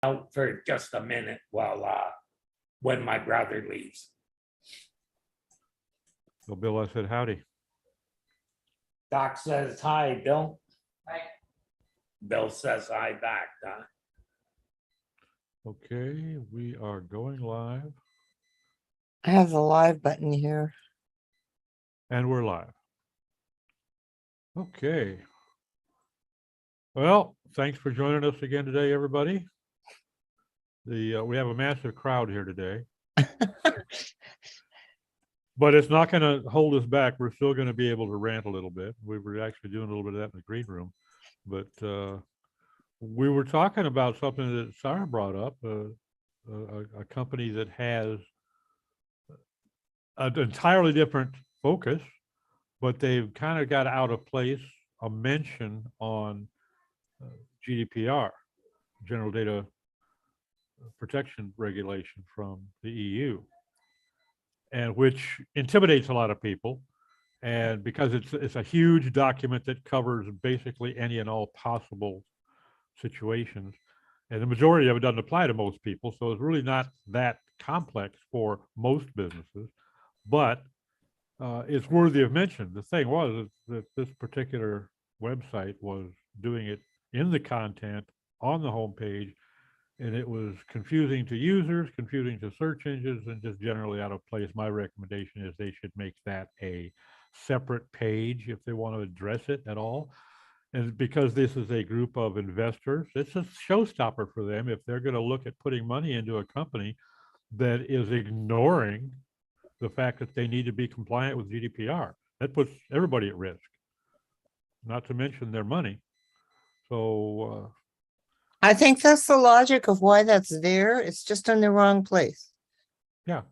out for just a minute while when my brother leaves. So Bill, I said howdy. Doc says hi, Bill. Hi. Bill says hi back, Doc. Okay, we are going live I have the live button here. and we're live. Okay. Well, thanks for joining us again today, everybody. We have a massive crowd here today, but it's not going to hold us back. We're still going to be able to rant a little bit. We were actually doing a little bit of that in the green room, but we were talking about something that Sarah brought up, a company that has an entirely different focus, but they've kind of got out of place a mention on GDPR, General Data Protection Regulation from the EU, and which intimidates a lot of people. And because it's a huge document that covers basically any and all possible situations, and the majority of it doesn't apply to most people, so it's really not that complex for most businesses, but it's worthy of mention. The thing was that this particular website was doing it in the content on the homepage, and it was confusing to users, confusing to search engines, and just generally out of place. My recommendation is they should make that a separate page if they want to address it at all. And because this is a group of investors, it's a showstopper for them if they're going to look at putting money into a company that is ignoring the fact that they need to be compliant with GDPR. That puts everybody at risk, not to mention their money. So I think that's the logic of why that's there. It's just in the wrong place, yeah,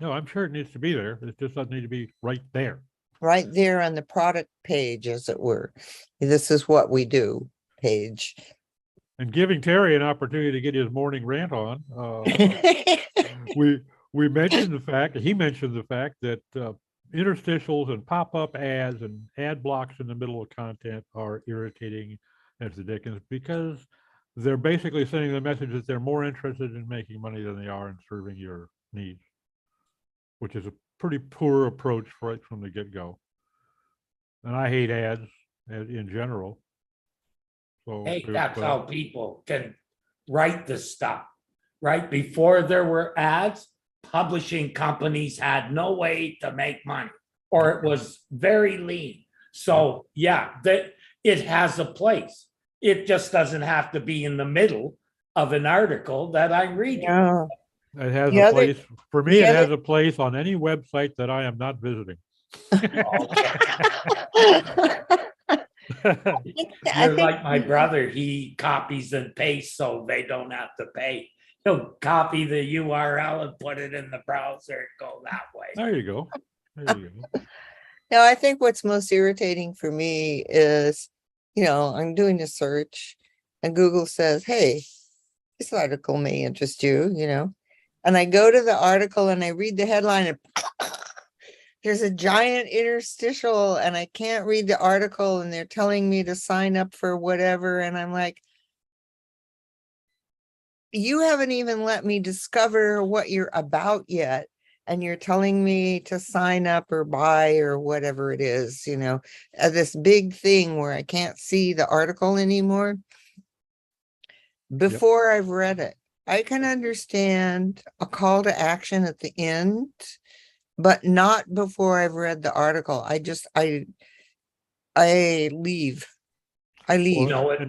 no, I'm sure it needs to be there. It just doesn't need to be right there. right there on the product page, as it were. This is what we do page. And giving Terry an opportunity to get his morning rant on, we mentioned the fact, he mentioned the fact that interstitials and pop-up ads and ad blocks in the middle of content are irritating as the dickens, because they're basically sending the message that they're more interested in making money than they are in serving your needs, which is a pretty poor approach right from the get-go. And I hate ads in general. So Hey, that's how people can write the stuff. Right before there were ads, publishing companies had no way to make money, or it was very lean. So yeah, that it has a place. It just doesn't have to be in the middle of an article that I'm reading. Yeah. it has The a other- place, for me, the it other- has a place on any website that I am not visiting. I You're think like my brother, he copies and pastes so they don't have to pay. He'll copy the URL and put it in the browser and go that way. There you go. There you go. No, I think what's most irritating for me is, I'm doing a search and Google says, hey, this article may interest you, and I go to the article and I read the headline and there's a giant interstitial and I can't read the article and they're telling me to sign up for whatever. And I'm like, you haven't even let me discover what you're about yet. And you're telling me to sign up or buy or whatever it is, this big thing where I can't see the article anymore. Before I've read it, I can understand a call to action at the end, but not before I've read the article. I leave. You know what?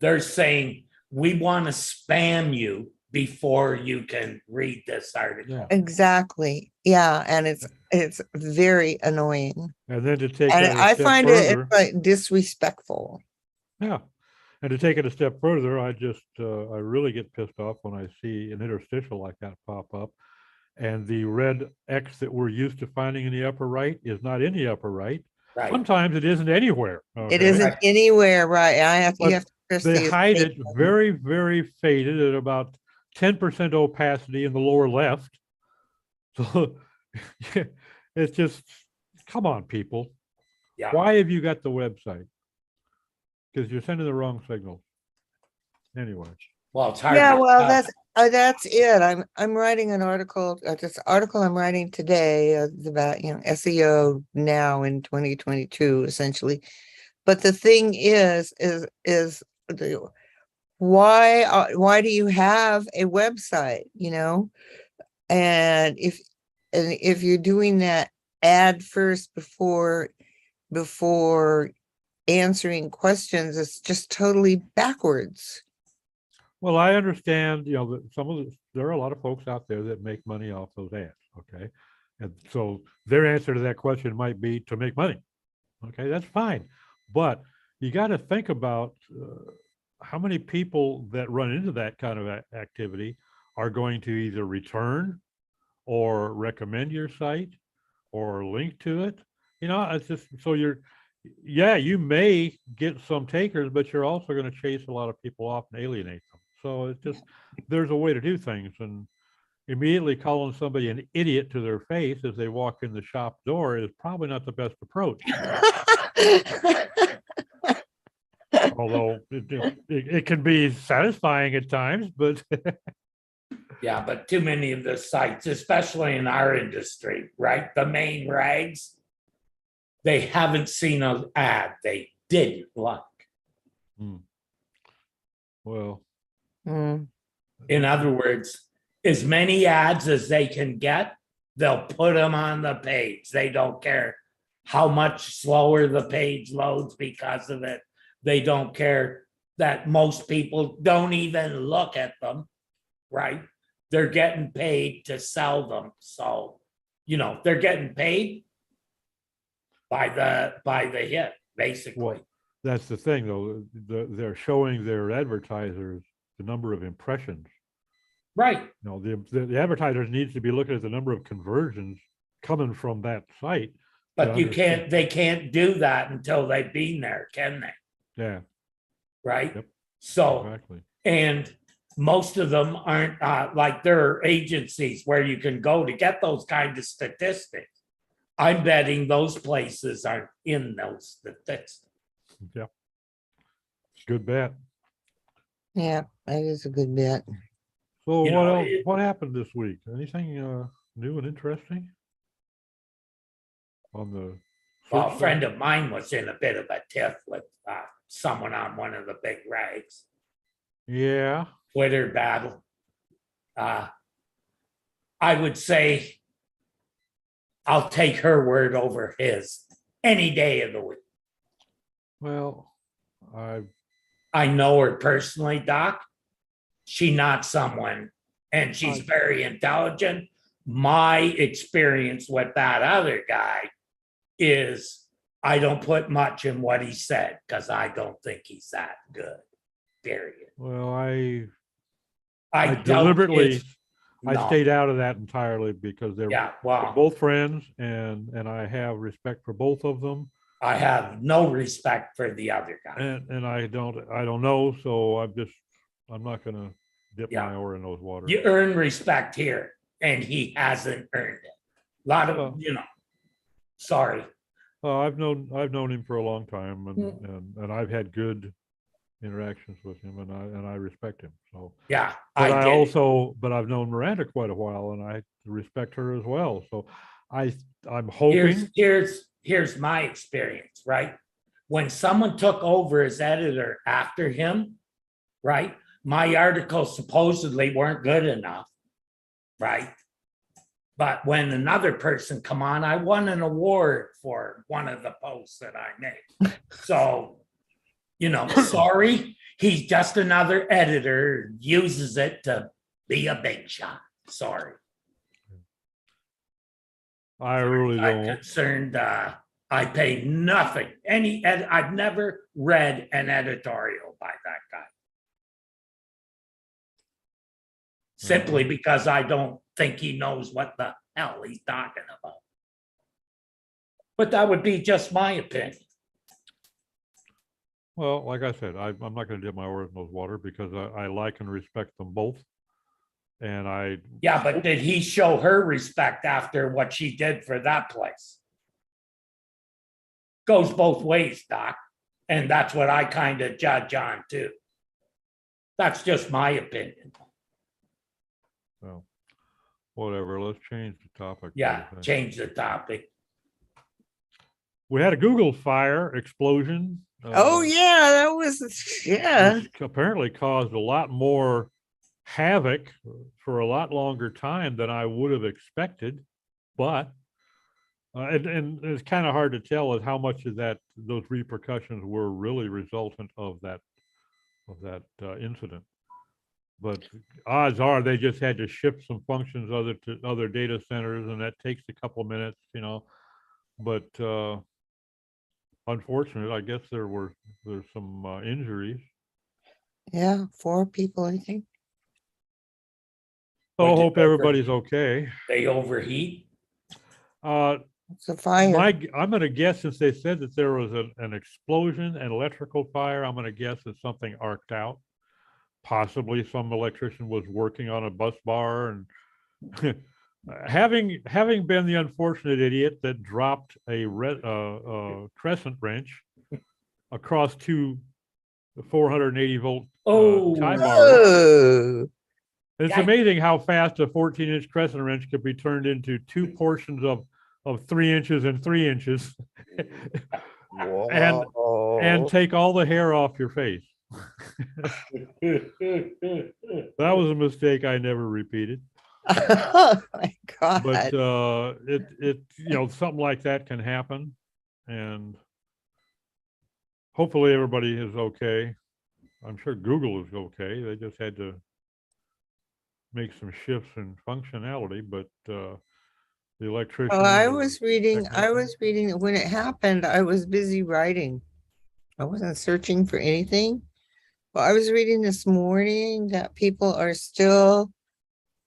They're saying, we want to spam you before you can read this article. Yeah. Exactly. Yeah. And it's very annoying. And then to take And that a I step find further, it like disrespectful. yeah. And to take it a step further, I really get pissed off when I see an interstitial like that pop up, and the red X that we're used to finding in the upper right is not in the upper right. Right. Sometimes it isn't anywhere. It okay? isn't anywhere, right? You But have to press They the hide escape it button. very, very faded at about 10% opacity in the lower left. So it's just, come on, people. Yeah. Why have you got the website? Because you're sending the wrong signal. Anyway. Well, it's hard. Yeah, to well, tell. that's it. I'm writing an article, this article I'm writing today is about, SEO now in 2022, essentially. But the thing is why do you have a website, And if you're doing that ad first before answering questions, it's just totally backwards. Well, I understand, that there are a lot of folks out there that make money off those ads, okay? And so their answer to that question might be to make money. Okay, that's fine. But you got to think about how many people that run into that kind of activity are going to either return or recommend your site or link to it. It's just so you may get some takers, but you're also going to chase a lot of people off and alienate them. So it's just, there's a way to do things, and immediately calling somebody an idiot to their face as they walk in the shop door is probably not the best approach. Although it can be satisfying at times, but Yeah, but too many of the sites, especially in our industry, right? The main rags, they haven't seen an ad they didn't like. well, Mm. In other words, as many ads as they can get, they'll put them on the page. They don't care how much slower the page loads because of it. They don't care that most people don't even look at them, right? They're getting paid to sell them. So, they're getting paid by the hit, basically. well, that's the thing, though. They're showing their advertisers the number of impressions. Right. The advertisers needs to be looking at the number of conversions coming from that site. But they can't do that until they've been there, can they? Yeah. Right. Yep. So, Exactly. and most of them aren't like there are agencies where you can go to get those kind of statistics. I'm betting those places aren't in those statistics. Yeah. Good bet. Yeah, that is a good bet. So You what know, else? What happened this week? Anything new and interesting on the Well, a search friend site? of mine was in a bit of a tiff with someone on one of the big rags. Yeah. Twitter battle. I would say I'll take her word over his any day of the week. Well, I know her personally, Doc. She's not someone, and she's very intelligent. My experience with that other guy is I don't put much in what he said because I don't think he's that good. Period. well, I I deliberately I no. stayed out of that entirely because they're Yeah, they're both friends, and I have respect for both of them. I have no respect for the other guy. And I don't know, so I'm not gonna dip my oar in those waters. You earn respect here, and he hasn't earned it. A lot of Well, sorry. I've known him for a long time, and I've had good interactions with him, and I respect him. So Yeah, but I've known Miranda quite a while, and I respect her as well. So I'm hoping. Here's my experience, right? When someone took over as editor after him, right? My articles supposedly weren't good enough, right? But when another person come on, I won an award for one of the posts that I made. So, sorry, he's just another editor, uses it to be a big shot. Sorry. I really I'm don't. concerned. I pay nothing. I've never read an editorial by that guy. Simply because I don't think he knows what the hell he's talking about. But that would be just my opinion. Well, like I said, I'm not going to dip my oar in those water because I like and respect them both. And yeah, but did he show her respect after what she did for that place? Goes both ways, Doc. And that's what I kind of judge on too. That's just my opinion. So, whatever, let's change the topic. Yeah, change the topic. We had a Google fire explosion. Oh, yeah, that was, yeah. Which apparently caused a lot more havoc for a lot longer time than I would have expected. But and it's kind of hard to tell as how much of that those repercussions were really resultant of that incident. But odds are they just had to shift some functions to other data centers, and that takes a couple of minutes, you know. But unfortunate, I guess there's some injuries. Yeah, 4 people, I think. So I What did hope they everybody's overheat? okay. They overheat. It's a fire. I'm going to guess, since they said that there was an explosion, an electrical fire, I'm going to guess that something arced out. Possibly some electrician was working on a bus bar, and having been the unfortunate idiot that dropped a crescent wrench across 2 480 volt Oh. tie bars. Oh, It's Yikes. amazing how fast a 14-inch crescent wrench could be turned into 2 portions of 3 inches and 3 inches, and whoa. take all the hair off your face. That was a mistake I never repeated. Oh my God. But it something like that can happen, and hopefully everybody is okay. I'm sure Google is okay. They just had to make some shifts in functionality, but the electrician. Well, I was reading that when it happened, I was busy writing. I wasn't searching for anything. But I was reading this morning that people are still,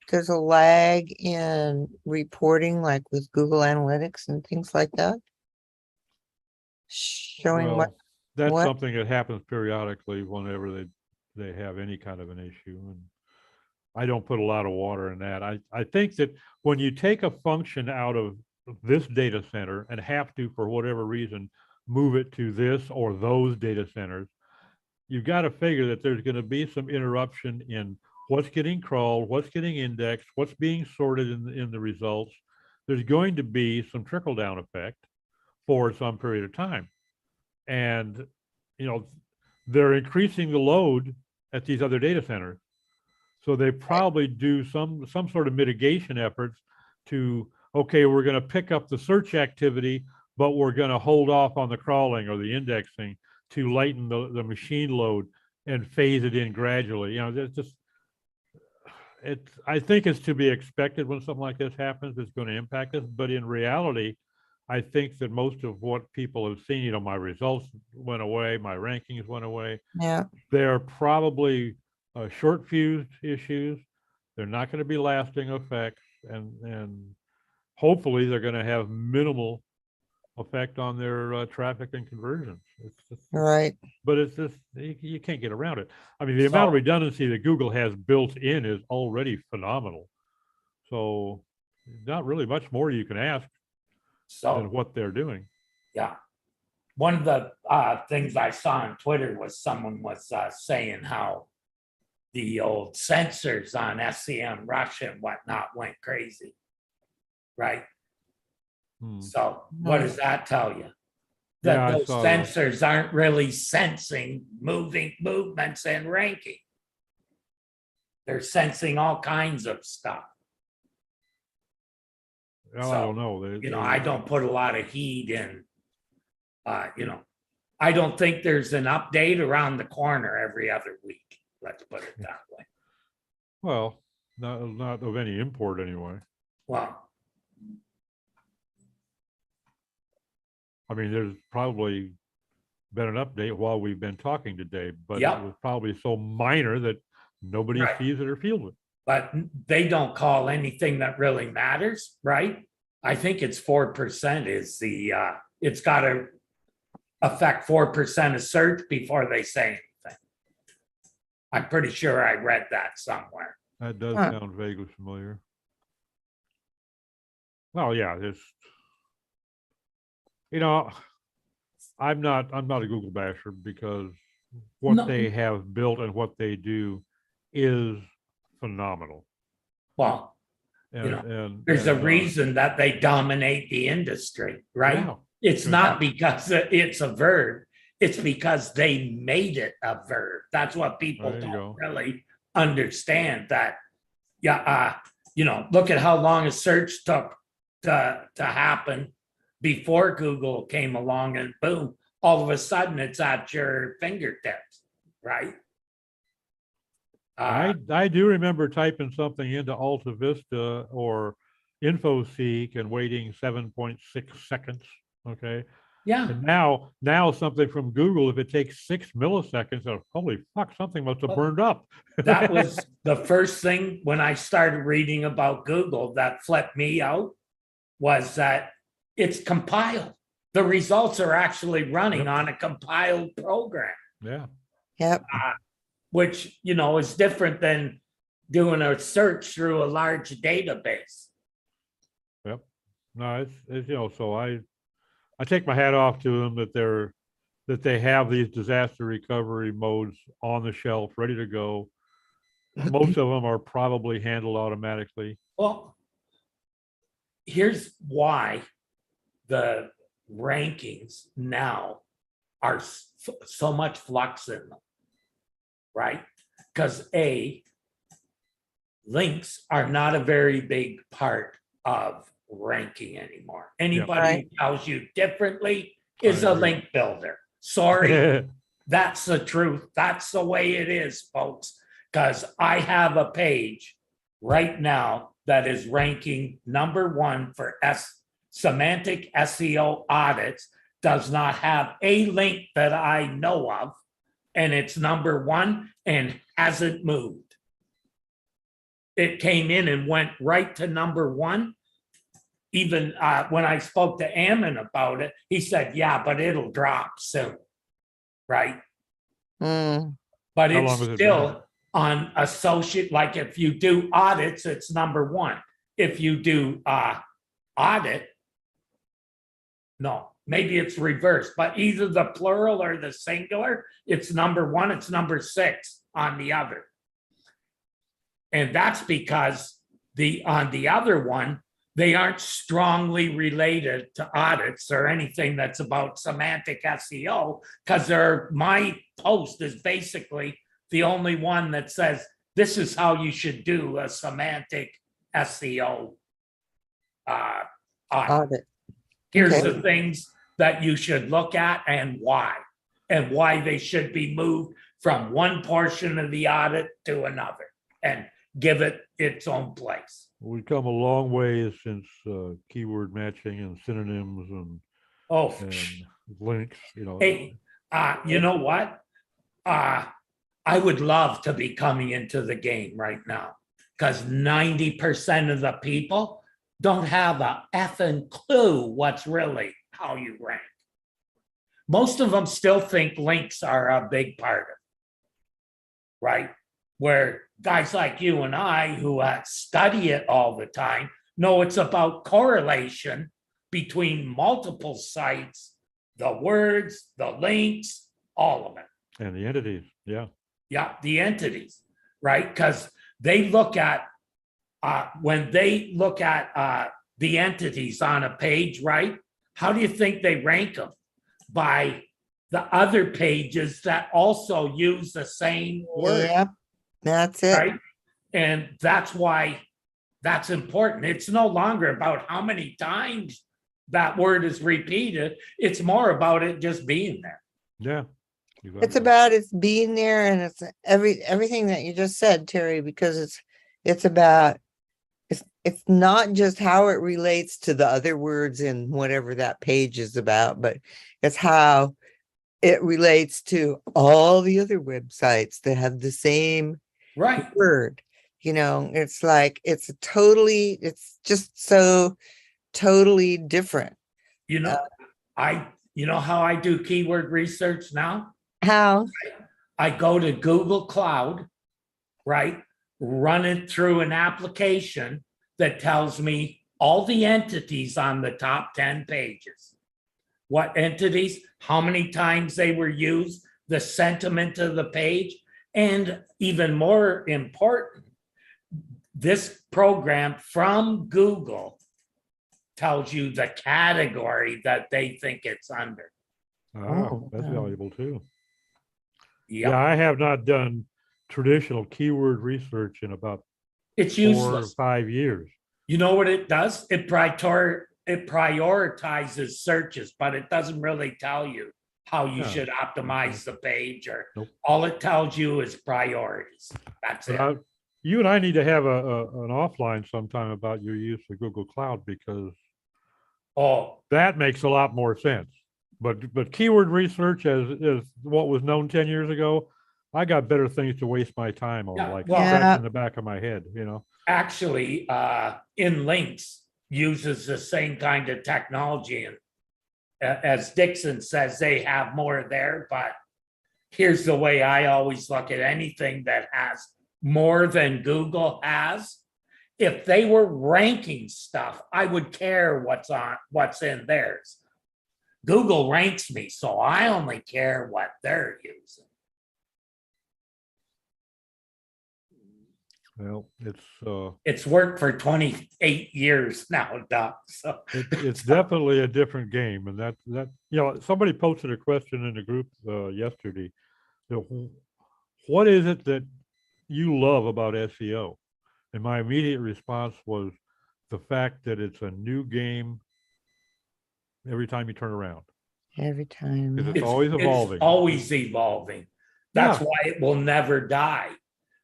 there's a lag in reporting, like with Google Analytics and things like that. Showing Well, that's what? something that happens periodically whenever they have any kind of an issue, and I don't put a lot of water in that. I think that when you take a function out of this data center and have to, for whatever reason, move it to this or those data centers, you've got to figure that there's going to be some interruption in what's getting crawled, what's getting indexed, what's being sorted in the results. There's going to be some trickle down effect for some period of time. And, they're increasing the load at these other data centers. So they probably do some sort of mitigation efforts to, okay, we're going to pick up the search activity, but we're going to hold off on the crawling or the indexing to lighten the machine load and phase it in gradually. I think it's to be expected when something like this happens. It's going to impact us, but in reality, I think that most of what people have seen, my results went away, my rankings went away. Yeah. They're probably short fused issues. They're not going to be lasting effects, and hopefully they're going to have minimal effect on their traffic and conversions. Right. But it's just, you can't get around it. I mean, the amount of redundancy that Google has built in is already phenomenal. So not really much more you can ask than what they're doing. Yeah. One of the things I saw on Twitter was someone was saying how the old sensors on SCM Russia and whatnot went crazy. Right. So what does that tell you? That those sensors aren't really sensing movements and ranking. They're sensing all kinds of stuff. Well, I don't know. I don't put a lot of heat in. I don't think there's an update around the corner every other week. Let's put it that way. Well, not of any import anyway. Well, I mean, there's probably been an update while we've been talking today, but Yep. It was probably so minor that nobody Right. sees it or feels it. But they don't call anything that really matters, right? I think it's 4% is it's got to affect 4% of search before they say anything. I'm pretty sure I read that somewhere. That does sound vaguely familiar. Well, yeah, I'm not a Google basher because what No. they have built and what they do is phenomenal. Well, And there's a reason that they dominate the industry, right? yeah, It's good. not because it's a verb. It's because they made it a verb. That's what people There you don't go. really understand. That, look at how long a search took to happen before Google came along, and boom, all of a sudden it's at your fingertips, right? I do remember typing something into Alta Vista or InfoSeek and waiting 7.6 seconds. Okay. Yeah. And now something from Google, if it takes 6 milliseconds, holy fuck, something must have burned up. That was the first thing when I started reading about Google that flipped me out, was that it's compiled. The results are actually running on a compiled program. Yeah. Yep. Which, is different than doing a search through a large database. Yep. No, it's so I take my hat off to them that they have these disaster recovery modes on the shelf ready to go. Most of them are probably handled automatically. Well, here's why the rankings now are so much flux in them, right? Because links are not a very big part of ranking anymore. Anybody who tells you differently is a link builder. Sorry, that's the truth. That's the way it is, folks. Because I have a page right now that is ranking #1 for semantic SEO audits, does not have a link that I know of, and it's #1 and hasn't moved. It came in and went right to #1. Even when I spoke to Ammon about it, he said, yeah, but it'll drop soon, right? Mm. But How it's long has it still on associate, like if you do audits, it's #1. If you do audit, no, maybe it's reversed, but either the plural or the singular, it's #1, it's #6 on the other. And that's because on the other one, they aren't strongly related to audits or anything that's about semantic SEO, because my post is basically the only one that says, this is how you should do a semantic SEO audit. Audit. Here's Okay. the things that you should look at and why they should be moved from one portion of the audit to another, and give it its own place. We've come a long way since keyword matching and synonyms and links. Hey, you know what? I would love to be coming into the game right now, because 90% of the people don't have a effing clue what's really how you rank. Most of them still think links are a big part of it, right? Where guys like you and I, who study it all the time, know it's about correlation between multiple sites, the words, the links, all of it. And the entities, yeah. Yeah, the entities, right? Because they look at, when they look at the entities on a page, right? How do you think they rank them? By the other pages that also use the same word. Yep. That's it. Right? And that's why that's important. It's no longer about how many times that word is repeated. It's more about it just being there. Yeah. It's about it's being there, and it's everything that you just said, Terry, because it's about it's not just how it relates to the other words in whatever that page is about, but it's how it relates to all the other websites that have the same word. It's like it's just so totally different. You know how I do keyword research now? How? I go to Google Cloud, right? Run it through an application that tells me all the entities on the top 10 pages. What entities, how many times they were used, the sentiment of the page, and even more important, this program from Google tells you the category that they think it's under. Oh, That's wow. valuable too. Yep. Yeah, I have not done traditional keyword research in about It's 4 or useless. 5 years. You know what it does? It prioritizes searches, but it doesn't really tell you how you Yeah, should optimize the page, or Nope. all it tells you is priorities. That's But it. you and I need to have an offline sometime about your use of Google Cloud, because Oh, that makes a lot more sense. But keyword research, as what was known 10 years ago, I got better things to waste my time on, Yeah, like well- scratching the back of my head, you know? actually, in links uses the same kind of technology, and as Dixon says, they have more there, but here's the way I always look at anything that has more than Google has. If they were ranking stuff, I would care what's in theirs. Google ranks me, so I only care what they're using. Well, It's worked for 28 years now, Doc. So it's definitely a different game. And that, you know, somebody posted a question in the group yesterday. You know, what is it that you love about SEO? And my immediate response was the fact that it's a new game every time you turn around. Every time. Because it's always evolving. It's always evolving. That's Yeah. why it will never die.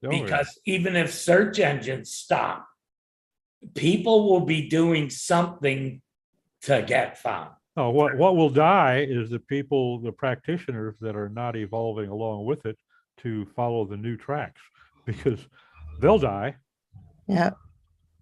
Oh, yeah. Because even if search engines stop, people will be doing something to get found. Oh, what will die is the people, the practitioners that are not evolving along with it to follow the new tracks, because they'll die. Yeah.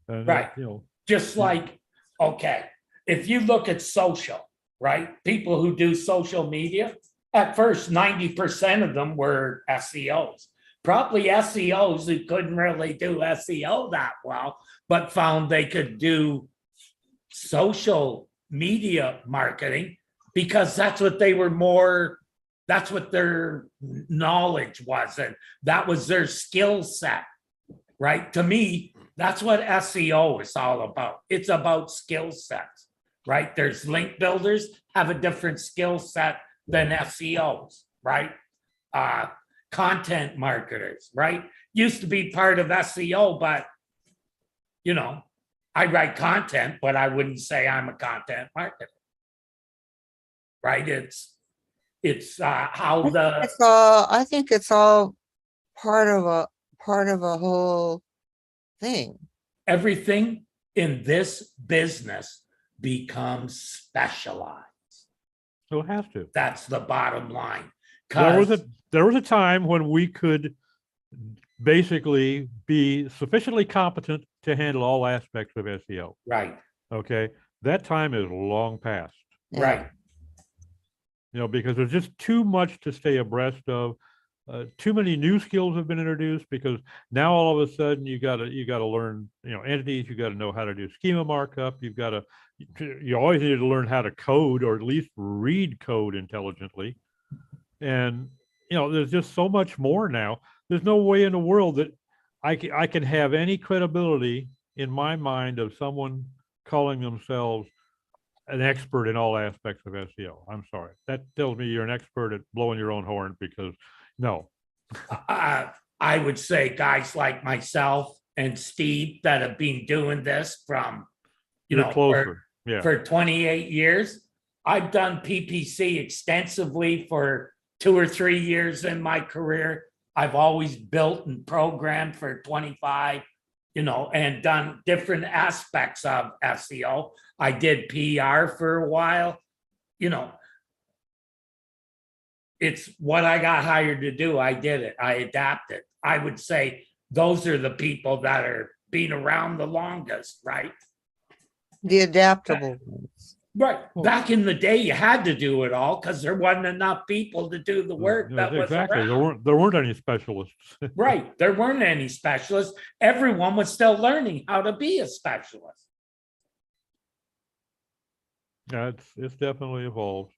And Right. you know, Just like, okay, if you look at social, right? People who do social media, at first, 90% of them were SEOs. Probably SEOs who couldn't really do SEO that well, but found they could do social media marketing because that's what they were more, that's what their knowledge was, and that was their skill set, right? To me, that's what SEO is all about. It's about skill sets, right? There's link builders have a different skill set than SEOs, right? Content marketers, right? Used to be part of SEO, but you know, I write content, but I wouldn't say I'm a content marketer, right? It's how the It's all, I think it's all part of a whole thing. everything in this business becomes specialized. so it has to. That's the bottom line. There was 'Cause a time when we could basically be sufficiently competent to handle all aspects of SEO. right, Okay, that time is long past. Yeah. right. You know, because there's just too much to stay abreast of. Too many new skills have been introduced, because now all of a sudden you got to learn, you know, entities. You got to know how to do schema markup. You always need to learn how to code, or at least read code intelligently. And you know, there's just so much more now. There's no way in the world that I can have any credibility in my mind of someone calling themselves an expert in all aspects of SEO. I'm sorry. That tells me you're an expert at blowing your own horn, because no. I would say guys like myself and Steve that have been doing this from, you You're know, closer. Yeah. for 28 years. I've done PPC extensively for 2 or 3 years in my career. I've always built and programmed for 25, you know, and done different aspects of SEO. I did PR for a while, you know. It's what I got hired to do. I did it. I adapted. I would say those are the people that are being around the longest, right? The adaptable ones. Right. Back in the day, you had to do it all because there wasn't enough people to do the work that was exactly. around. There weren't any specialists. Right. There weren't any specialists. Everyone was still learning how to be a specialist. Yeah, it's definitely evolved.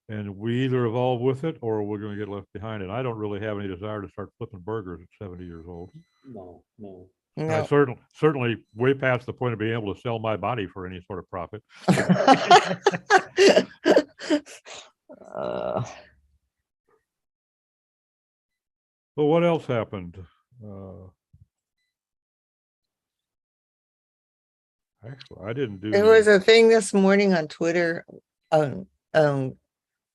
And we either evolve with it or we're going to get left behind. And I don't really have any desire to start flipping burgers at 70 years old. No, no. I No. certainly way past the point of being able to sell my body for any sort of profit. Uh, Well, what else happened? Actually, I didn't do. There was a thing this morning on Twitter. Um,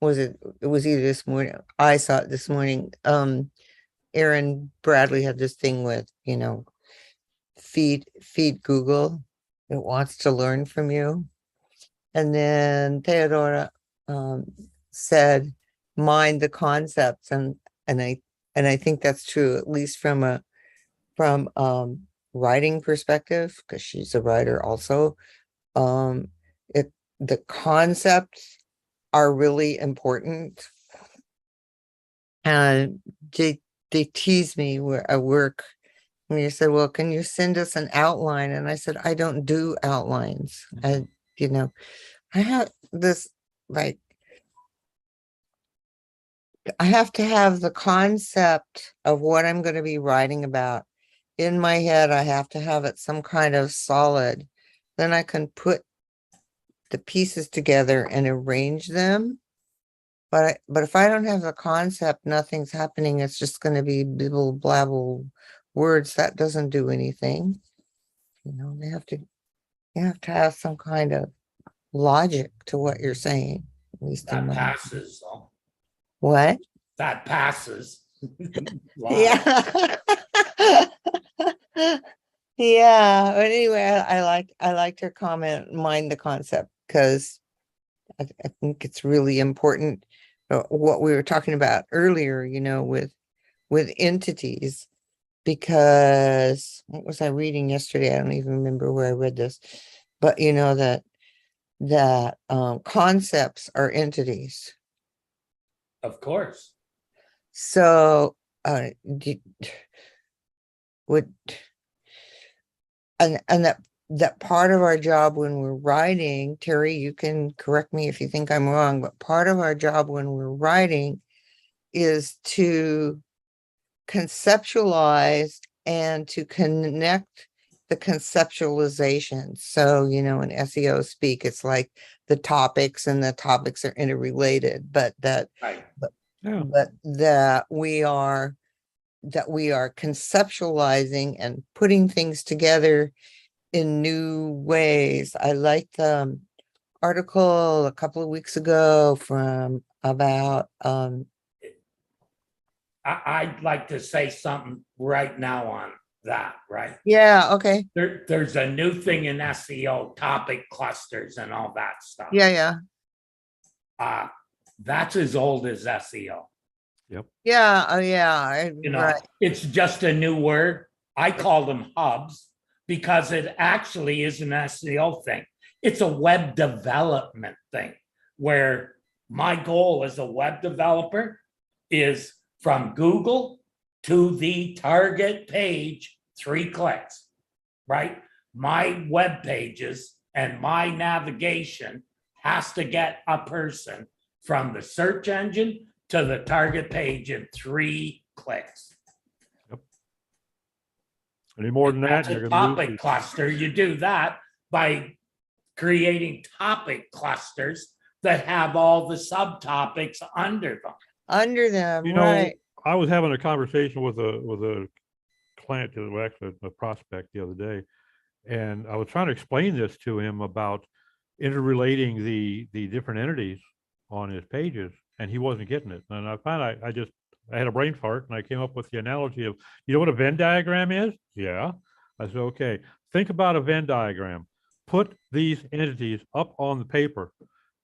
was it? It was either this morning. I saw it this morning. Aaron Bradley had this thing with, feed Google. It wants to learn from you. And then Theodora said, mind the concepts, and I think that's true, at least from writing perspective, because she's a writer also. The concepts are really important. And they tease me where I work. And you said, well, can you send us an outline? And I said, I don't do outlines. I have this, like, I have to have the concept of what I'm going to be writing about in my head. I have to have it some kind of solid. Then I can put the pieces together and arrange them. But if I don't have the concept, nothing's happening. It's just going to be bibble blabble words. That doesn't do anything. You have to have some kind of logic to what you're saying. At least in That my passes, though. what? That passes. Wow. Yeah. Yeah. But anyway, I liked her comment, mind the concept, because I think it's really important. What we were talking about earlier, with entities, because what was I reading yesterday? I don't even remember where I read this, but that concepts are entities. Of course. So that part of our job when we're writing, Terry, you can correct me if you think I'm wrong, but part of our job when we're writing is to conceptualize and to connect the conceptualization. So, in SEO speak, it's like the topics, and the topics are interrelated, but that Right. Yeah. but that we are conceptualizing and putting things together in new ways. I liked the article a couple of weeks ago about I'd like to say something right now on that, right? yeah, okay. There's a new thing in SEO, topic clusters and all that stuff. Yeah. That's as old as SEO. Yeah. Oh yeah. Right. It's just a new word. I call them hubs because it actually is an SEO thing. It's a web development thing, where my goal as a web developer is from Google to the target page, 3 clicks, right? My web pages and my navigation has to get a person from the search engine to the target page in 3 clicks. Any more than that, That's you're a going to lose topic people. cluster. You do that by creating topic clusters that have all the subtopics under them. Under them, You know, right. I was having a conversation with a client, well, actually a prospect the other day, and I was trying to explain this to him about interrelating the different entities on his pages, and he wasn't getting it. And I found I had a brain fart, and I came up with the analogy of, you know what a Venn diagram is? Yeah. I said, okay, think about a Venn diagram. Put these entities up on the paper,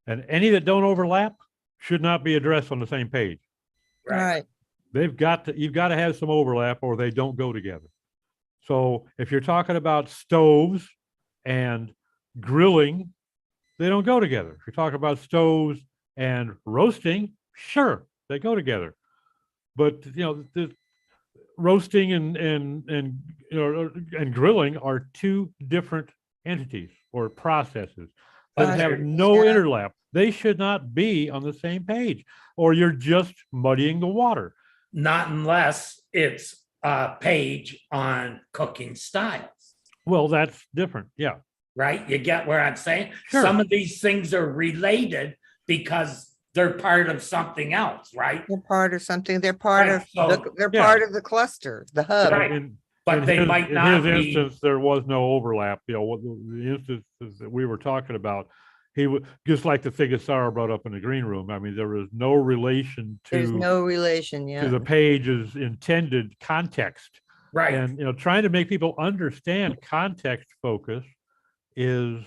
and any that don't overlap should not be addressed on the same page. Right. You've got to have some overlap, or they don't go together. So if you're talking about stoves and grilling, they don't go together. If you're talking about stoves and roasting, sure, they go together. But the roasting and grilling are 2 different entities or processes. that have no interlap. They should not be on the same page, or you're just muddying the water. Not unless it's a page on cooking styles, Well, that's different. Yeah. right? You get where I'm saying? Sure. Some of these things are related because they're part of something else, right? They're part of something. They're part Right, of so- they're Yeah. part of the cluster, the hub. Right. In, But in they his, might in not his be. instance, there was no overlap. You know, what the instances that we were talking about, he would just like the thing that Sarah brought up in the green room. I mean, there was no relation There's to no relation. to Yeah. the page's intended context. Right. And trying to make people understand context focus is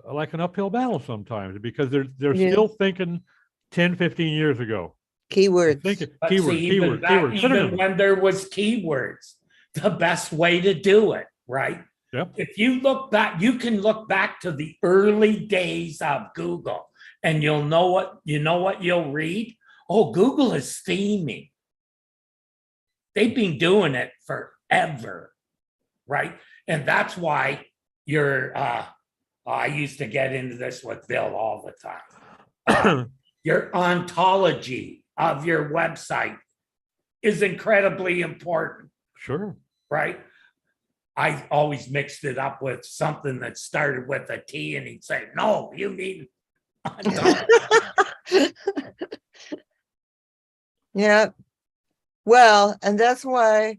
like an uphill battle sometimes, because they're It still thinking 10, 15 years ago. Keywords. Thinking But keyword, see, keyword, keyword, even synonyms. when there was keywords, the best way to do it, right? Yep. If you look back, you can look back to the early days of Google, and you'll know what you'll read. Oh, Google is theming. They've been doing it forever, right? And that's why I used to get into this with Bill all the time. Your ontology of your website is incredibly important, Sure. right? I always mixed it up with something that started with a T, and he'd say, no, you mean ontology. Yeah. Well, and that's why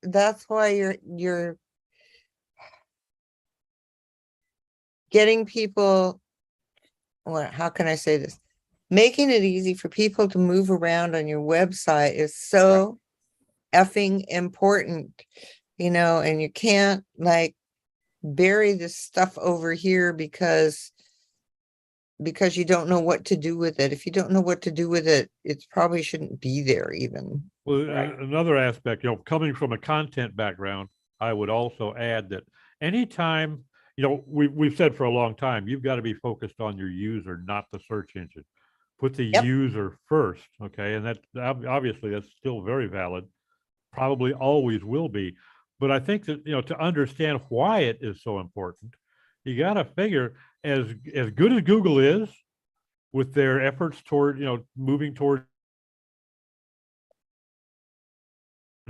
that's why you're getting people, well, how can I say this? Making it easy for people to move around on your website is so effing important, and you can't like bury this stuff over here because you don't know what to do with it. If you don't know what to do with it, it probably shouldn't be there even. Well, Right. another aspect, coming from a content background, I would also add that anytime, we've said for a long time, you've got to be focused on your user, not the search engine. Put the Yep. user first, okay? And that obviously that's still very valid, probably always will be. But I think that, to understand why it is so important, you got to figure as good as Google is with their efforts toward, moving toward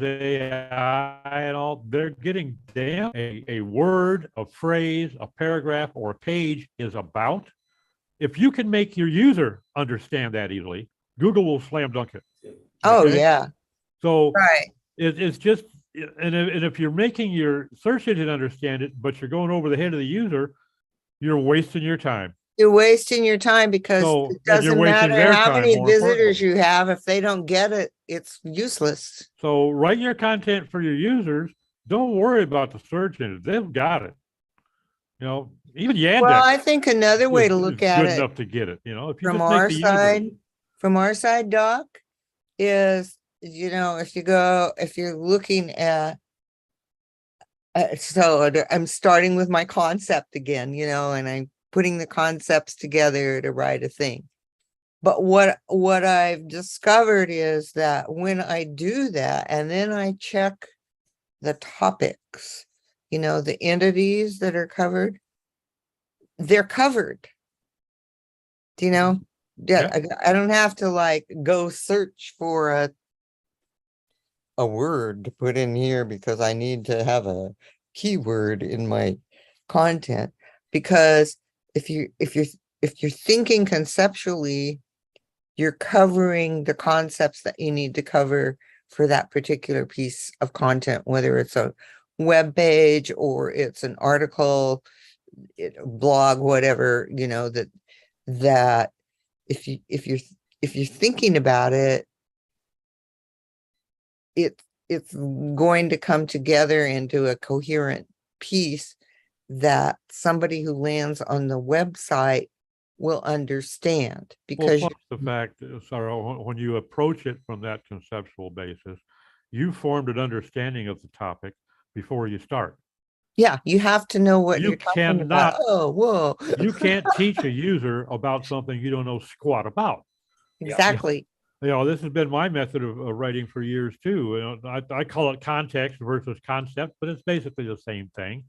AI and all, they're getting damn a word, a phrase, a paragraph, or a page is about. If you can make your user understand that easily, Google will slam dunk it. Oh Okay? yeah. So Right. it's just, and if you're making your search engine understand it, but you're going over the head of the user, you're wasting your time. You're wasting your time because So, it and you're doesn't wasting matter their how time, many more visitors importantly. you have. If they don't get it, it's useless. So write your content for your users. Don't worry about the search engine. They've got it. Even Yandex Well, I think another way to is look at good it enough to get it. If you from just make our the side, user, Doc, is, if you're looking at, I'm starting with my concept again, and I'm putting the concepts together to write a thing. But what I've discovered is that when I do that, and then I check the topics, the entities that are covered, they're covered. Do you know? Yeah, I don't have to like go search for a word to put in here because I need to have a keyword in my content. Because if you're thinking conceptually, you're covering the concepts that you need to cover for that particular piece of content, whether it's a web page or it's an article, blog, whatever, that if you're thinking about it, it's going to come together into a coherent piece that somebody who lands on the website will understand. Because plus the fact, Sarah, when you approach it from that conceptual basis, you formed an understanding of the topic before you start. yeah, you have to know what You you're talking about. cannot- Oh, whoa. You can't teach a user about something you don't know squat about. Exactly. This has been my method of writing for years too. I call it context versus concept, but it's basically the same thing.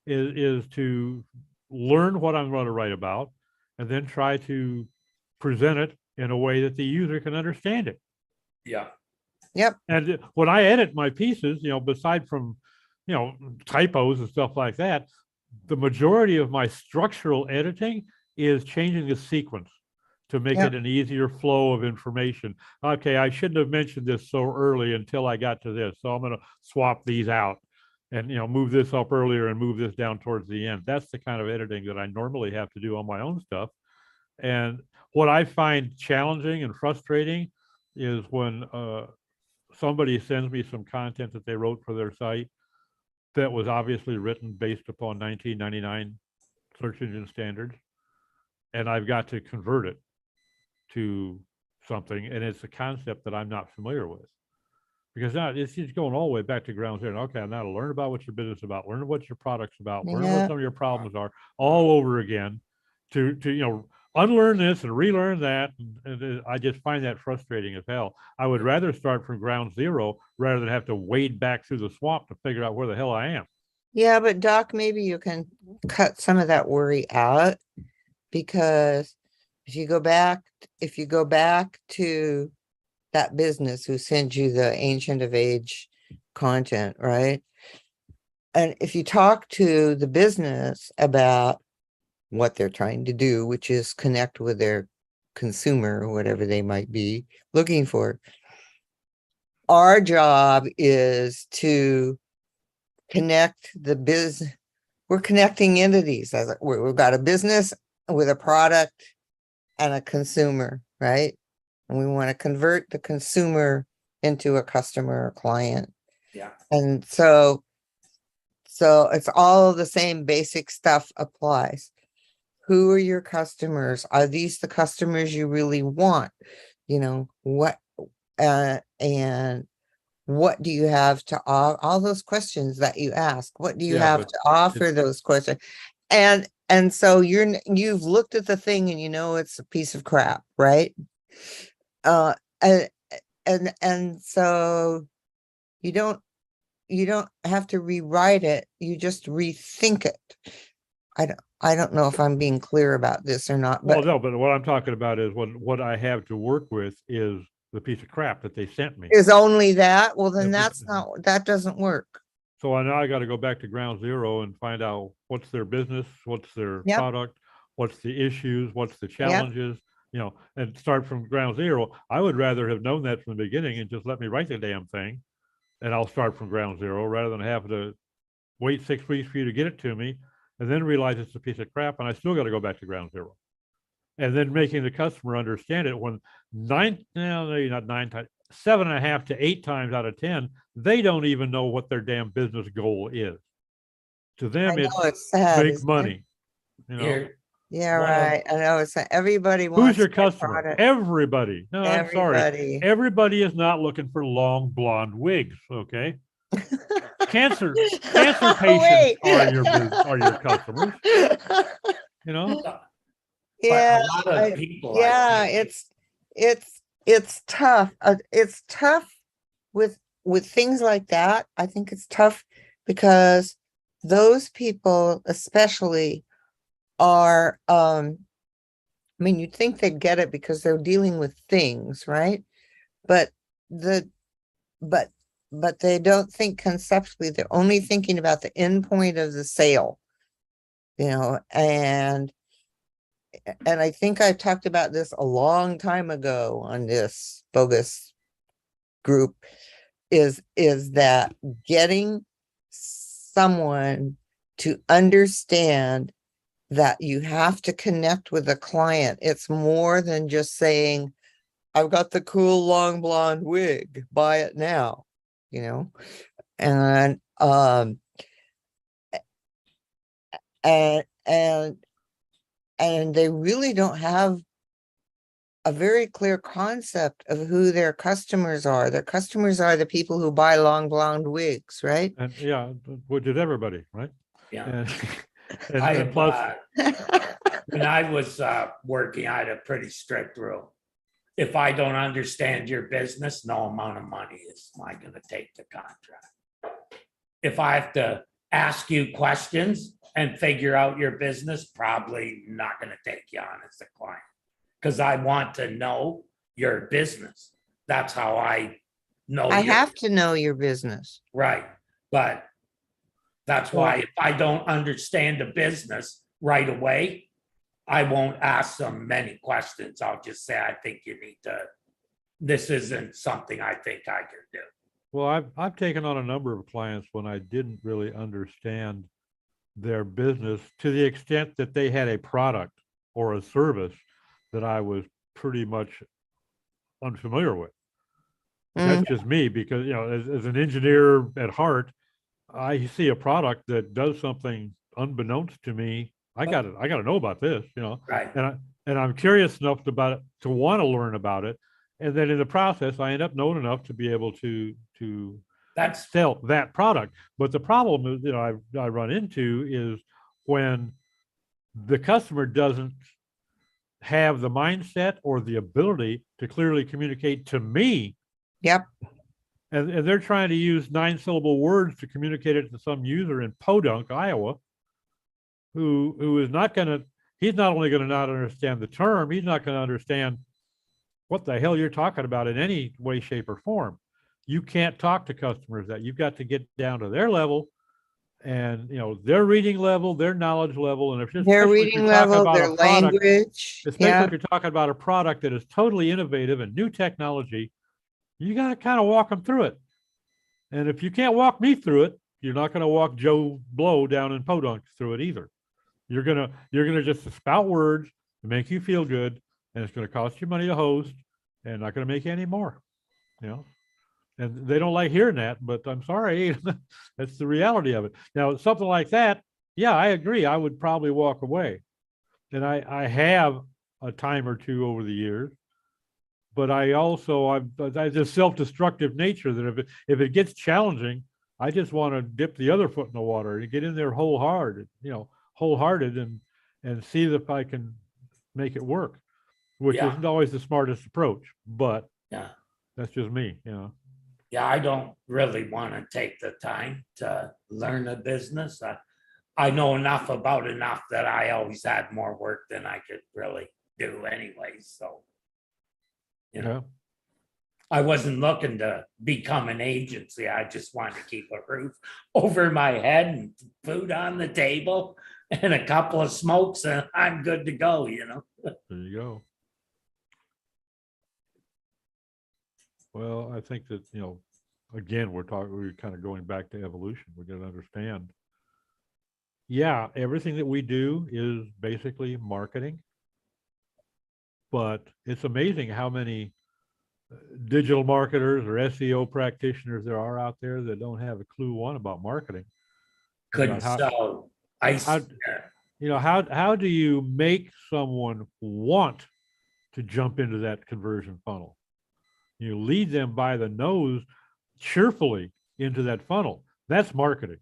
Is to learn what I'm going to write about, and then try to present it in a way that the user can understand it. Yeah. Yep. And when I edit my pieces, beside from, typos and stuff like that, the majority of my structural editing is changing the sequence to make Yep. it an easier flow of information. Okay, I shouldn't have mentioned this so early until I got to this. So I'm going to swap these out and, move this up earlier and move this down towards the end. That's the kind of editing that I normally have to do on my own stuff. And what I find challenging and frustrating is when somebody sends me some content that they wrote for their site that was obviously written based upon 1999 search engine standards, and I've got to convert it to something, and it's a concept that I'm not familiar with. Because now it's just going all the way back to ground zero. Okay, now to learn about what your business is about, learn what your product's about, learn what Yeah. some of your problems are, all over again, to unlearn this and relearn that. And I just find that frustrating as hell. I would rather start from ground zero rather than have to wade back through the swamp to figure out where the hell I am. Yeah, but Doc, maybe you can cut some of that worry out, because if you go back to that business who sent you the Ancient of Age content, right? And if you talk to the business about what they're trying to do, which is connect with their consumer or whatever they might be looking for, our job is to connect the business. We're connecting entities. We've got a business with a product and a consumer, right? And we want to convert the consumer into a customer or client. Yeah. And so it's all the same basic stuff applies. Who are your customers? Are these the customers you really want? What and what do you have to all those questions that you ask? What do you have to offer those questions? And so you've looked at the thing and it's a piece of crap, right? And so you don't have to rewrite it, you just rethink it. I don't know if I'm being clear about this or not, Well, but no, but what I'm talking about is what I have to work with is the piece of crap that they sent me. is only that. Well, then Yeah, that doesn't work. So now I got to go back to ground zero and find out what's their business, what's their Yep. product, what's the issues, what's the challenges, and start from ground zero. I would rather have known that from the beginning and just let me write the damn thing, and I'll start from ground zero rather than having to wait 6 weeks for you to get it to me and then realize it's a piece of crap and I still got to go back to ground zero. And then making the customer understand it when 7.5 to 8 times out of 10, they don't even know what their damn business goal is. To them, it's sad, make isn't money. Here, Yeah, one of- right. I know it's everybody wants. Who's your my customer? product. Everybody. No, I'm sorry. Everybody. Everybody is not looking for long blonde wigs. Okay. Cancer patients Wait. are your customers. Yeah, a lot of people. yeah, it's tough. It's tough with things like that. I think it's tough because those people especially are you'd think they'd get it because they're dealing with things, right? But they don't think conceptually. They're only thinking about the end point of the sale, and I think I talked about this a long time ago on this bogus group, is that getting someone to understand that you have to connect with a client. It's more than just saying, I've got the cool long blonde wig, buy it now, and and they really don't have a very clear concept of who their customers are. Their customers are the people who buy long blonde wigs, right? And yeah, which is everybody, right? Yeah. And plus, when I was working, I had a pretty strict rule. If I don't understand your business, no amount of money is I going to take the contract. If I have to ask you questions and figure out your business, probably not going to take you on as a client. Because I want to know your business. That's how I know I your have to know your business. right. But that's why if I don't understand the business right away, I won't ask them many questions. I'll just say, I think you need to, this isn't something I think I can do. Well, I've taken on a number of clients when I didn't really understand their business to the extent that they had a product or a service that I was pretty much unfamiliar with. That's just me because, you know, as an engineer at heart, I see a product that does something unbeknownst to me. I got to know about this, you know, Right. and I'm curious enough about it to want to learn about it. And then in the process, I end up knowing enough to be able to That's sell that product. But the problem is, you know, I run into is when the customer doesn't have the mindset or the ability to clearly communicate to me. Yep. And they're trying to use 9-syllable words to communicate it to some user in Podunk, Iowa, who is not going to, he's not only going to not understand the term, he's not going to understand what the hell you're talking about in any way, shape, or form. You can't talk to customers that. You've got to get down to their level and, you know, their reading level, their knowledge level. And if you're Their especially if reading you're talking level, about their a product, language. especially Yeah. if you're talking about a product that is totally innovative and new technology, you got to kind of walk them through it. And if you can't walk me through it, you're not going to walk Joe Blow down in Podunk through it either. You're gonna just spout words to make you feel good, and it's going to cost you money to host, and not going to make you any more. You know, and they don't like hearing that, but I'm sorry, that's the reality of it. Now, something like that, yeah, I agree. I would probably walk away, and I have a time or two over the years. But I also, I'm just self-destructive nature that if it gets challenging, I just want to dip the other foot in the water and get in there wholehearted and see if I can make it work, which Yeah. isn't always the smartest approach, but yeah. that's just me, you know. Yeah, I don't really want to take the time to learn a business. I know enough about enough that I always had more work than I could really do anyway. So, you know, Yeah. I wasn't looking to become an agency. I just wanted to keep a roof over my head and food on the table and a couple of smokes, and I'm good to go, you know. There you go. Well, I think that, you know, again, we're kind of going back to evolution. We got to understand. Yeah, everything that we do is basically marketing, but it's amazing how many digital marketers or SEO practitioners there are out there that don't have a clue one about marketing. Couldn't About sell ice. how do you make someone want to jump into that conversion funnel? You lead them by the nose cheerfully into that funnel. That's marketing.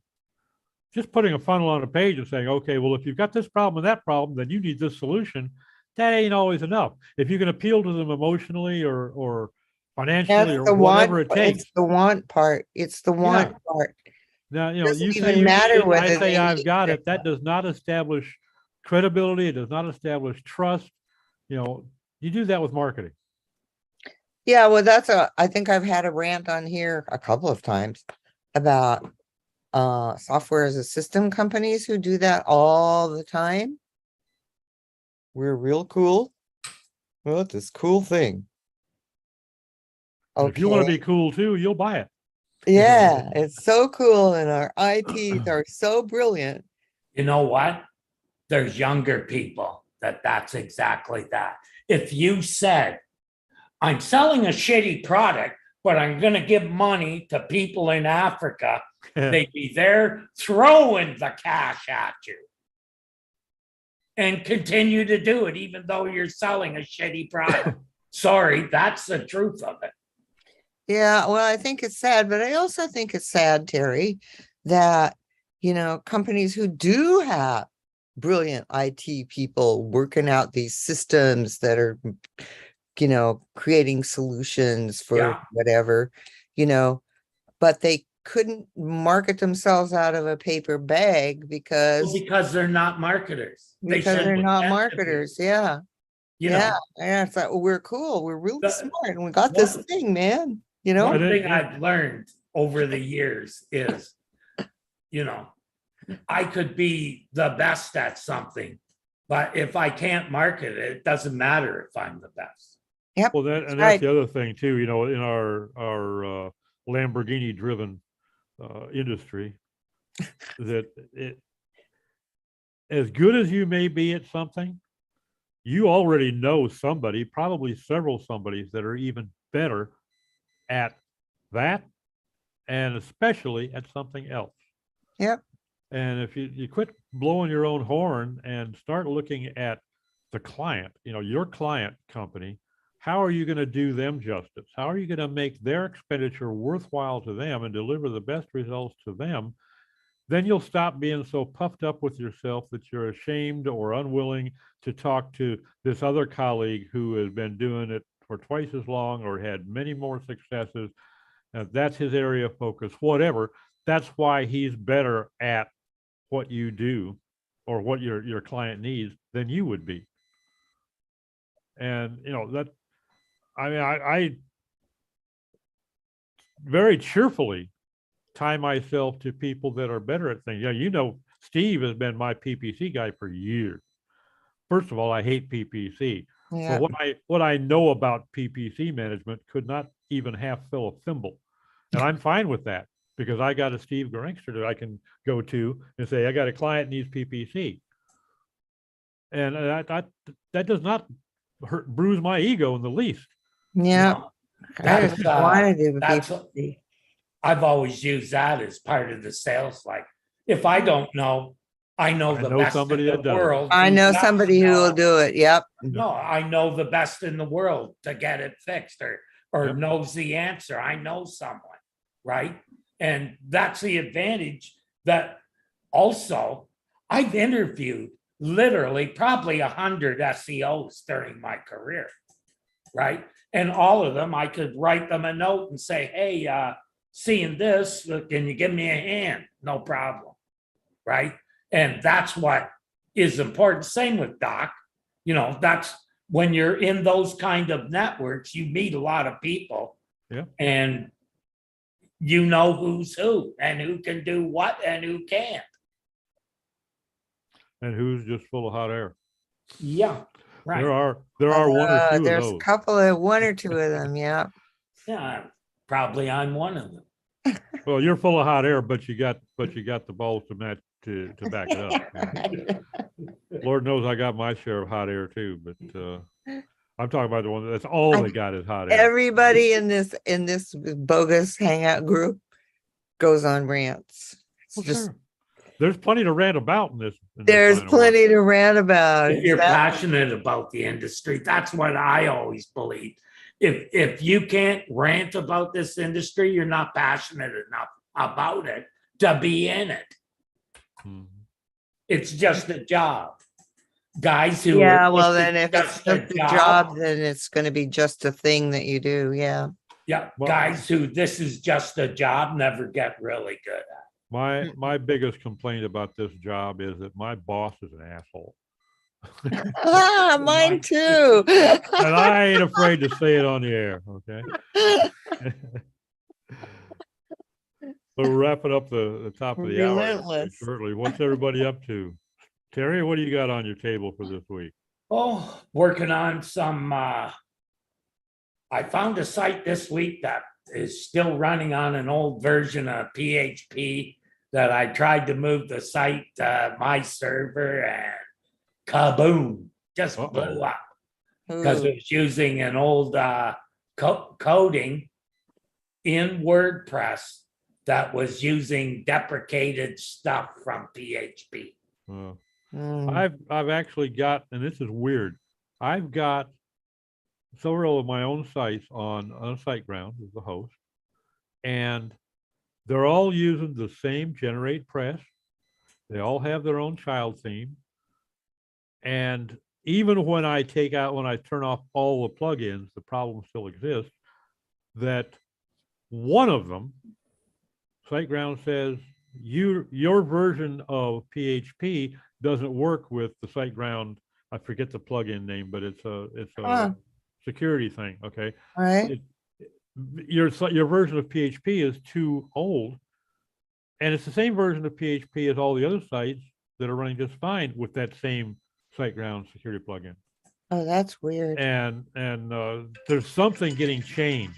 Just putting a funnel on a page and saying, okay, well, if you've got this problem and that problem, then you need this solution. That ain't always enough. If you can appeal to them emotionally or financially That's or the whatever want. it takes. It's the want part. It's the want part. Now, you know, Doesn't you say even you matter need it, I whether say they I've need got it. it. That does not establish credibility. It does not establish trust. You know, you do that with marketing. Yeah, well, I think I've had a rant on here a couple of times about software as a system companies who do that all the time. We're real cool. Well, it's this cool thing. And if you want to Okay. be cool too, you'll buy it. Yeah, it's so cool, and our ITs are so brilliant. You know what? There's younger people that's exactly that. If you said, I'm selling a shitty product, but I'm going to give money to people in Africa, they'd be there throwing the cash at you and continue to do it, even though you're selling a shitty product. Sorry, that's the truth of it. Yeah, well, I think it's sad, but I also think it's sad, Terry, that, you know, companies who do have brilliant IT people working out these systems that are, you know, creating solutions for Yeah. whatever, you know, but they couldn't market themselves out of a paper bag because they're not marketers. They they're shouldn't not pretend to be, marketers. Yeah. You Yeah. know, Yeah. It's like, well, we're cool. We're really The- smart and we got this one- thing, man. You know? one And thing it- I've learned over the years is, you know, I could be the best at something, but if I can't market it, it doesn't matter if I'm the best. Yep. Well, That's that's right. the other thing too, you know, in our Lamborghini driven industry, that it, as good as you may be at something, you already know somebody, probably several somebodies that are even better at that, and especially at something else. Yep. And if you quit blowing your own horn and start looking at the client, you know, your client company, how are you going to do them justice? How are you going to make their expenditure worthwhile to them and deliver the best results to them? Then you'll stop being so puffed up with yourself that you're ashamed or unwilling to talk to this other colleague who has been doing it for twice as long or had many more successes. That's his area of focus, whatever. That's why he's better at what you do or what your client needs than you would be. And, you know, that, I mean, I very cheerfully tie myself to people that are better at things. Yeah, you know, Steve has been my PPC guy for years. First of all, I hate PPC. Yeah. But what I know about PPC management could not even half fill a thimble. And I'm fine with that because I got a Steve Gangster that I can go to and say, I got a client needs PPC. And that does not bruise my ego in the least. Yeah. No, I just wanted to that's- be. I've always used that as part of the sales. Like, if I don't know, I know I the know best somebody in the that does. world. I who know does somebody who will know. do it. Yep. No, I know the best in the world to get it fixed or Yep. knows the answer. I know someone, right? And that's the advantage that also I've interviewed literally probably 100 SEOs during my career, right? And all of them, I could write them a note and say, hey, seeing this, can you give me a hand? No problem, right? And that's what is important. Same with Doc. You know, that's when you're in those kind of networks, you meet a lot of people. Yeah. And you know who's who and who can do what and who can't. And who's just full of hot air. Yeah, right. There are one or two of There's a those. couple of one or two of them. Yeah. Yeah, probably I'm one of them. Well, you're full of hot air, but you got the balls to match to back it up. You know? Lord knows I got my share of hot air too, but I'm talking about the one that's all they got is hot air. Everybody in this bogus hangout group goes on rants. It's Well, just sure. There's plenty to rant about in this. there's line of work. plenty to rant about. If you're Exactly. passionate about the industry, that's what I always believe. If you can't rant about this industry, you're not passionate enough about it to be in it. Mhm. It's just a job. Guys who Yeah, are well this then is if it's just a just a job, then it's going to be just a thing that you do. Yeah. Yeah, Well- guys who this is just a job never get really good at. My biggest complaint about this job is that my boss is an asshole. Mine too. And I ain't afraid to say it on the air, okay? So we're wrapping up the top of the hour Relentless. shortly. What's everybody up to? Terry, what do you got on your table for this week? Oh, working on some, I found a site this week that is still running on an old version of PHP that I tried to move the site to my server and kaboom, just Uh-oh. blew up because Ooh. it was using an old coding in WordPress that was using deprecated stuff from PHP. Mm. I've actually got, and this is weird, I've got several of my own sites on SiteGround as the host, and they're all using the same Generate Press. They all have their own child theme. And even when I turn off all the plugins, the problem still exists that one of them SiteGround says your version of PHP doesn't work with the SiteGround. I forget the plugin name, but it's a Huh. security thing. Okay, Right. it, your version of PHP is too old, and it's the same version of PHP as all the other sites that are running just fine with that same SiteGround security plugin. Oh, that's weird. And there's something getting changed.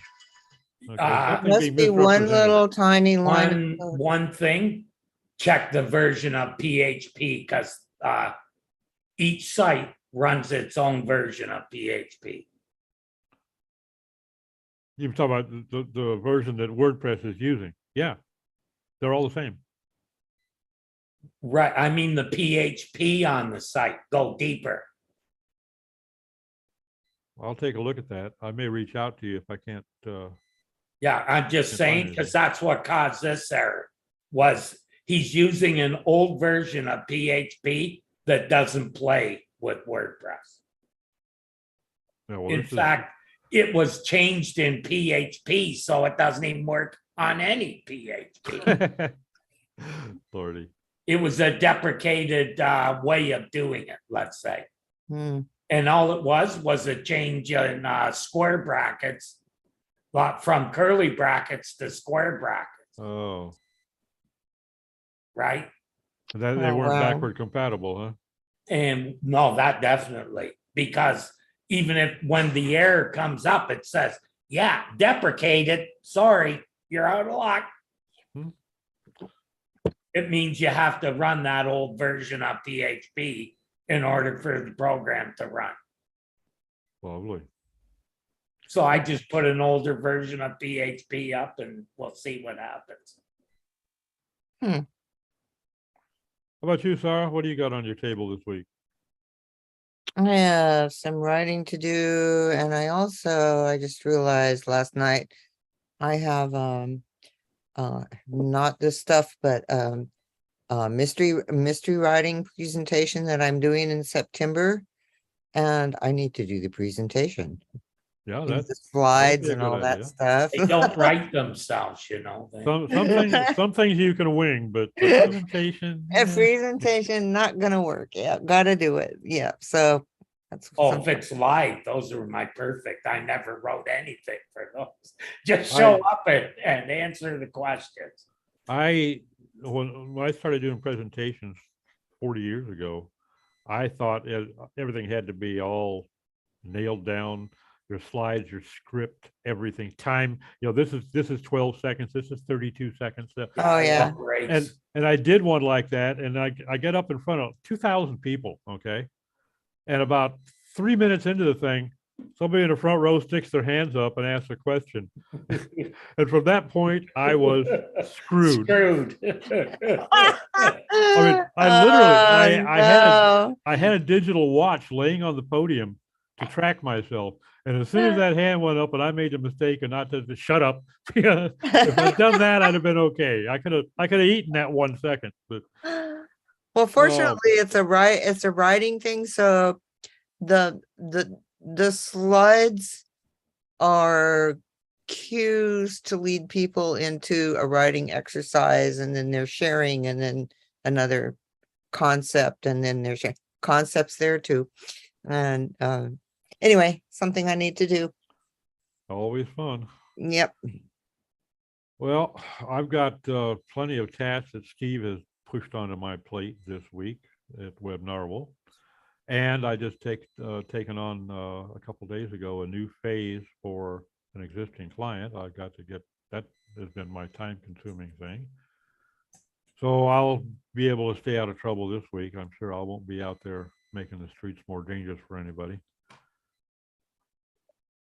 Okay, something Must being be one misrepresented. little tiny line of code. One thing, check the version of PHP because each site runs its own version of PHP. You're talking about the version that WordPress is using. Yeah, they're all the same. Right, I mean the PHP on the site, go deeper. I'll take a look at that. I may reach out to you if I can't. Yeah, I'm just Can't find saying, anything. because that's what caused this error, was he's using an old version of PHP that doesn't play with WordPress. No, well, In this is- fact, it was changed in PHP, so it doesn't even work on any PHP. Lordy. It was a deprecated way of doing it, let's say. Hmm. And all it was a change in square brackets, from curly brackets to square brackets, Oh, right? that they Oh, weren't wow. backward compatible, huh? And no, that definitely, because even if when the error comes up, it says, yeah, deprecated, sorry, you're out of luck. Hmm. It means you have to run that old version of PHP in order for the program to run. Lovely. So I just put an older version of PHP up and we'll see what happens. How about you, Sarah? What do you got on your table this week? I have some writing to do, and I just realized last night I have not this stuff, but mystery writing presentation that I'm doing in September, and I need to do the presentation. Yeah, And that's the slides be a and good all that idea. stuff. They don't write themselves, you know. some things you can wing, but the presentation. A presentation not gonna work. Yeah, gotta do it. Yeah, so that's Oh, if something. it's live, those are my perfect. I never wrote anything for those. Just show up and answer the questions. When I started doing presentations 40 years ago, I thought everything had to be all nailed down. Your slides, your script, everything. Time. This is 12 seconds. This is 32 seconds. Oh, yeah. Great. And I did one like that, and I get up in front of 2,000 people. Okay, and about 3 minutes into the thing, somebody in the front row sticks their hands up and asks a question. And from that point, I was screwed. Screwed. I mean, Oh, I had a digital watch laying on the podium to track myself. And as soon as that hand went up and I made the mistake and not to shut up, if I'd done that, I'd have been okay. I could have eaten that 1 second. But well, fortunately, it's a writing thing. So the slides are cues to lead people into a writing exercise, and then they're sharing, and then another concept, and then there's concepts there too. And anyway, something I need to do. always fun. Yep. Well, I've got plenty of tasks that Steve has pushed onto my plate this week at Web Narwhal. And I just taken on a couple days ago a new phase for an existing client. I got to get that has been my time consuming thing. So I'll be able to stay out of trouble this week. I'm sure I won't be out there making the streets more dangerous for anybody.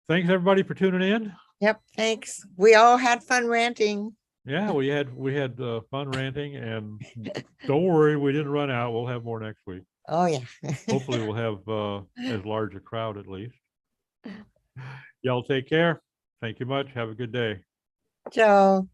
Thanks everybody for tuning in. Yep. Thanks. We all had fun ranting. Yeah, we had fun ranting, and don't worry, we didn't run out. We'll have more next week. Oh yeah. Hopefully we'll have as large a crowd at least. Y'all take care. Thank you much. Have a good day. Ciao.